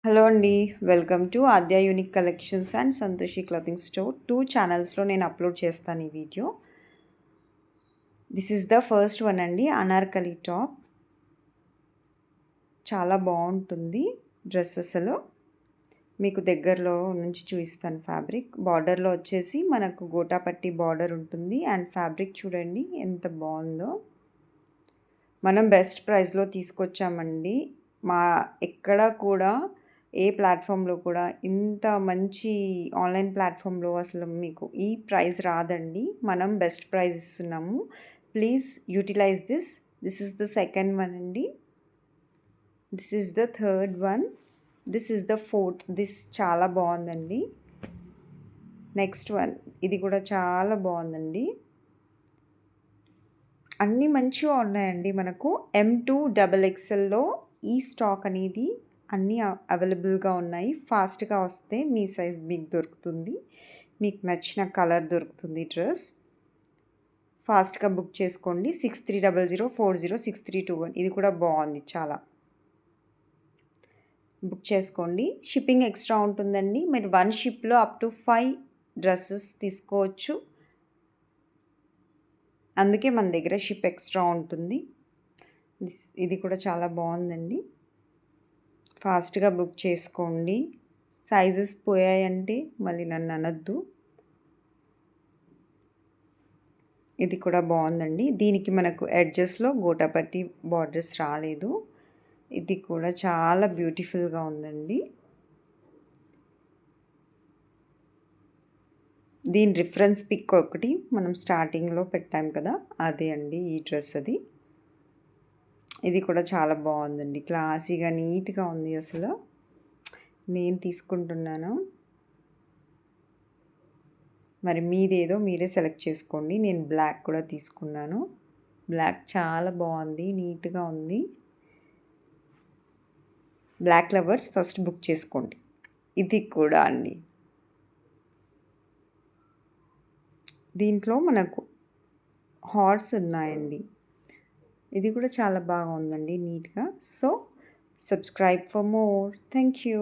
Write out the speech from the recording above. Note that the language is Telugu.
హలో అండి. Welcome to Aadya unique collections and Santoshi clothing store. 2 ఛానల్స్‌లో నేను అప్లోడ్ చేస్తాను ఈ video. This is the first one అండి. అనార్కలి టాప్. చాలా బాగుంటుంది డ్రెస్ అసలు. మీకు దగ్గరలో నుంచి చూపిస్తాను ఫ్యాబ్రిక్. బార్డర్లో వచ్చేసి మనకు గోటాపట్టి బార్డర్ ఉంటుంది అండ్ ఫ్యాబ్రిక్ చూడండి ఎంత బాగుందో. మనం బెస్ట్ ప్రైస్లో తీసుకొచ్చామండి. ఎక్కడ కూడా ఏ ప్లాట్ఫామ్లో కూడా ఇంత మంచి ఆన్లైన్ ప్లాట్ఫామ్లో అసలు మీకు ఈ ప్రైస్ రాదండి. మనం బెస్ట్ ప్రైస్ ఇస్తున్నాము. Please utilize this. This is the second one అండి. This is the third one. This is the fourth. This చాలా బాగుందండి. నెక్స్ట్ వన్ ఇది కూడా చాలా బాగుందండి. అన్నీ మంచిగా ఉన్నాయండి. మనకు M2XXLలో ఈ స్టాక్ అనేది అన్నీ అవైలబుల్గా ఉన్నాయి. ఫాస్ట్గా వస్తే మీ సైజ్ మీకు దొరుకుతుంది. మీకు నచ్చిన కలర్ దొరుకుతుంది డ్రెస్. ఫాస్ట్గా బుక్ చేసుకోండి. 6300406321 ఇది కూడా బాగుంది చాలా. బుక్ చేసుకోండి. షిప్పింగ్ ఎక్స్ట్రా ఉంటుందండి. మీరు 1 షిప్లో అప్ టు 5 డ్రెస్సెస్ తీసుకోవచ్చు. అందుకే మన దగ్గర షిప్ ఎక్స్ట్రా ఉంటుంది. ఇది కూడా చాలా బాగుందండి. ఫాస్ట్గా బుక్ చేసుకోండి. సైజెస్ పోయాయంటే మళ్ళీ నన్ను అనొద్దు. ఇది కూడా బాగుందండి. దీనికి మనకు ఎడ్జెస్లో గోటాపట్టి బార్డర్స్ రాలేదు. ఇది కూడా చాలా బ్యూటిఫుల్గా ఉందండి. దీని రిఫరెన్స్ పిక్ ఒకటి మనం స్టార్టింగ్లో పెట్టాం కదా, అదే అండి ఈ డ్రెస్. అది ఇది కూడా చాలా బాగుందండి. క్లాసీగా నీట్గా ఉంది అసలు. నేను తీసుకుంటున్నాను. మరి మీదేదో మీరే సెలెక్ట్ చేసుకోండి. నేను బ్లాక్ కూడా తీసుకున్నాను. బ్లాక్ చాలా బాగుంది, నీట్గా ఉంది. బ్లాక్ లవర్స్ ఫస్ట్ బుక్ చేసుకోండి. ఇది కూడా అండి. దీంట్లో మనకు హార్ట్స్ ఉన్నాయండి. ఇది కూడా చాలా బాగుందండి నీట్గా. So subscribe for more. Thank you.